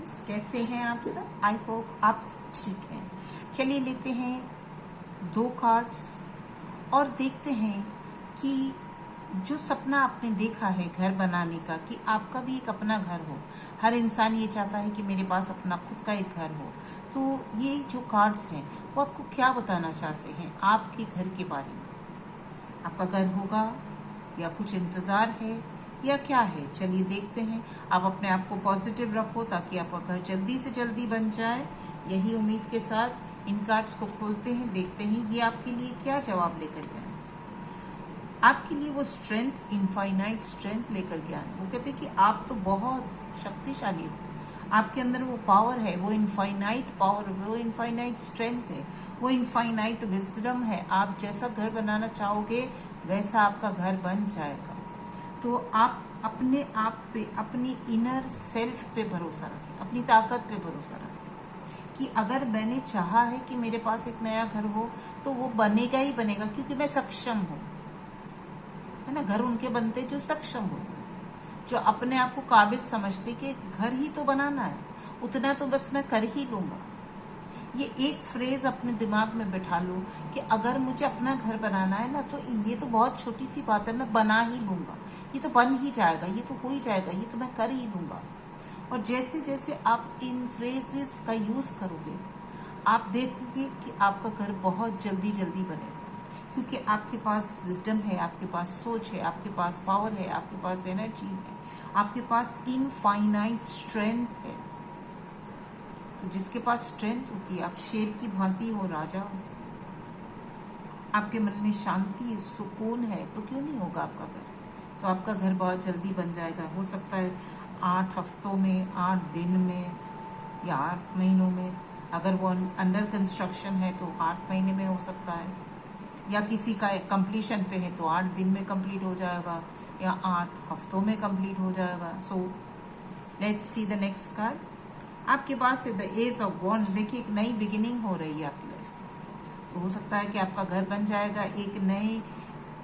Friends, कैसे हैं आप सब? आई होप आप सब ठीक हैं। चलिए लेते हैं 2 कार्ड्स और देखते हैं कि जो सपना आपने देखा है घर बनाने का, कि आपका भी एक अपना घर हो। हर इंसान ये चाहता है कि मेरे पास अपना खुद का एक घर हो। तो ये जो कार्ड्स हैं वो आपको क्या बताना चाहते हैं आपके घर के बारे में? आपका घर होगा या कुछ इंतज़ार है या क्या है? चलिए देखते हैं। आप अपने आप को पॉजिटिव रखो ताकि आपका घर जल्दी से जल्दी बन जाए। यही उम्मीद के साथ इन कार्ड्स को खोलते हैं, देखते हैं ये आपके लिए क्या जवाब लेकर के आए। आपके लिए वो स्ट्रेंथ, इनफाइनाइट स्ट्रेंथ लेकर के आए। वो कहते हैं कि आप तो बहुत शक्तिशाली हो, आपके अंदर वो पावर है, वो इनफाइनाइट पावर, वो इनफाइनाइट स्ट्रेंथ है, वो इनफाइनाइट विजडम है। आप जैसा घर बनाना चाहोगे वैसा आपका घर बन जाएगा। तो आप अपने आप पे, अपनी इनर सेल्फ पे भरोसा रखें, अपनी ताकत पे भरोसा रखें कि अगर मैंने चाहा है कि मेरे पास एक नया घर हो तो वो बनेगा ही बनेगा, क्योंकि मैं सक्षम हूँ। है ना, घर उनके बनते जो सक्षम होते, जो अपने आप को काबिल समझते कि घर ही तो बनाना है, उतना तो बस मैं कर ही लूँगा। ये एक फ्रेज अपने दिमाग में बिठा लो कि अगर मुझे अपना घर बनाना है ना, तो ये तो बहुत छोटी सी बात है, मैं बना ही लूँगा, ये तो बन ही जाएगा, ये तो हो ही जाएगा, ये तो मैं कर ही लूँगा। और जैसे जैसे आप इन फ्रेजेस का यूज़ करोगे, आप देखोगे कि आपका घर बहुत जल्दी जल्दी बनेगा, क्योंकि आपके पास विजडम है, आपके पास सोच है, आपके पास पावर है, आपके पास एनर्जी है, आपके पास इनफाइनाइट स्ट्रेंथ है। तो जिसके पास स्ट्रेंथ होती है, आप शेर की भांति हो, राजा हो, आपके मन में शांति, सुकून है, तो क्यों नहीं होगा आपका घर? तो आपका घर बहुत जल्दी बन जाएगा। हो सकता है 8 हफ्तों में, 8 दिन में या 8 महीनों में। अगर वो अंडर कंस्ट्रक्शन है तो 8 महीने में हो सकता है, या किसी का कंप्लीशन पे है तो 8 दिन में कंप्लीट हो जाएगा, या 8 हफ्तों में कंप्लीट हो जाएगा। So let's see the next card. आपके पास है द एज ऑफ वॉन्ड्स। देखिए, एक नई बिगिनिंग हो रही है आपकी लाइफ में। तो हो सकता है कि आपका घर बन जाएगा, एक नई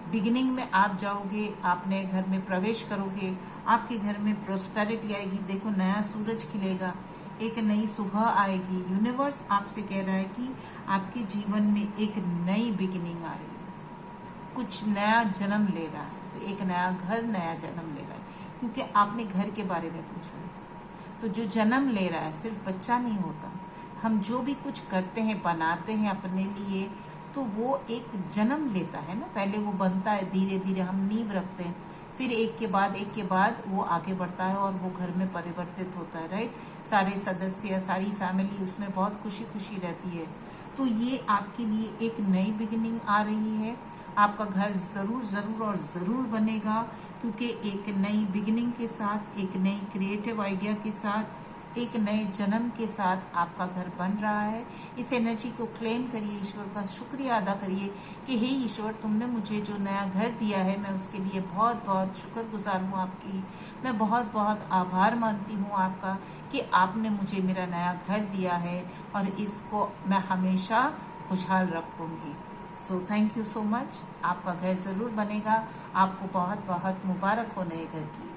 बिगिनिंग में आप जाओगे, आप नए घर में प्रवेश करोगे, आपके घर में प्रोस्पेरिटी आएगी। देखो, नया सूरज खिलेगा, एक नई सुबह आएगी। यूनिवर्स आपसे कह रहा है कि आपके जीवन में एक नई बिगिनिंग आ रही है, कुछ नया जन्म ले रहा है। तो एक नया घर नया जन्म ले रहा है, क्योंकि आपने घर के बारे में पूछा है। तो जो जन्म ले रहा है सिर्फ बच्चा नहीं होता। हम जो भी कुछ करते हैं, बनाते हैं अपने लिए, तो वो एक जन्म लेता है ना। पहले वो बनता है, धीरे धीरे हम नींव रखते हैं, फिर एक के बाद वो आगे बढ़ता है और वो घर में परिवर्तित होता है। राइट, सारे सदस्य, सारी फैमिली उसमें बहुत खुशी खुशी रहती है। तो ये आपके लिए एक नई बिगिनिंग आ रही है। आपका घर ज़रूर ज़रूर और ज़रूर बनेगा, क्योंकि एक नई बिगिनिंग के साथ, एक नई क्रिएटिव आइडिया के साथ, एक नए जन्म के साथ आपका घर बन रहा है। इस एनर्जी को क्लेम करिए, ईश्वर का शुक्रिया अदा करिए कि हे ईश्वर, तुमने मुझे जो नया घर दिया है, मैं उसके लिए बहुत बहुत शुक्रगुजार हूँ आपकी। मैं बहुत बहुत आभार मानती हूँ आपका कि आपने मुझे मेरा नया घर दिया है और इसको मैं हमेशा खुशहाल रखूँगी। So thank you so much. आपका घर ज़रूर बनेगा। आपको बहुत बहुत मुबारक हो नए घर की।